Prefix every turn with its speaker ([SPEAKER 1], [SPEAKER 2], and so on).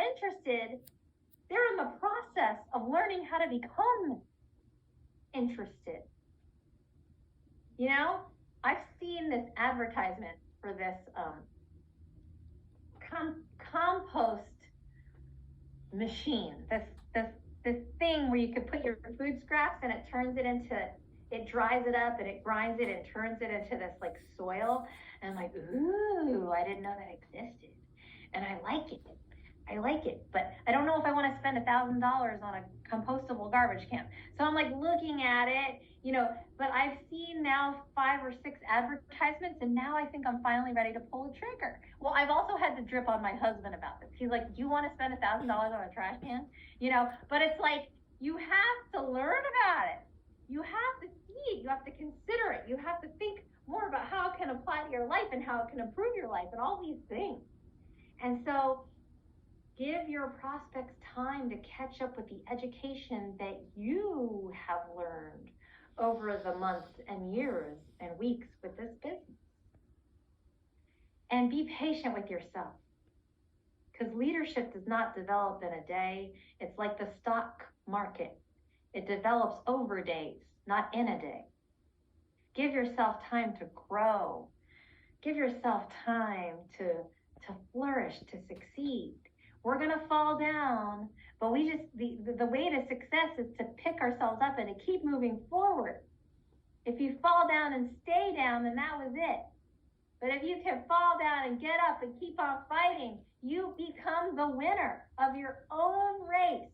[SPEAKER 1] interested, they're in the process of learning how to become interested. You know, I've seen this advertisement for this compost machine, this thing where you could put your food scraps and it turns it into, it dries it up and it grinds it and turns it into this like soil. And I'm like, ooh, I didn't know that existed. And I like it, but I don't know if I want to spend $1,000 on a compostable garbage can. So I'm like looking at it, you know, but I've seen now 5 or 6 advertisements, and now I think I'm finally ready to pull the trigger. Well, I've also had to drip on my husband about this. He's like, do you want to spend $1,000 on a trash can? You know, but it's like, you have to learn about it. You have to see it. You have to consider it. You have to think more about how it can apply to your life and how it can improve your life and all these things. And so give your prospects time to catch up with the education that you have learned over the months and years and weeks with this business. And be patient with yourself, because leadership does not develop in a day. It's like the stock market. It develops over days, not in a day. Give yourself time to grow. Give yourself time to flourish, to succeed. We're going to fall down, but the way to success is to pick ourselves up and to keep moving forward. If you fall down and stay down, then that was it. But if you can fall down and get up and keep on fighting, you become the winner of your own race.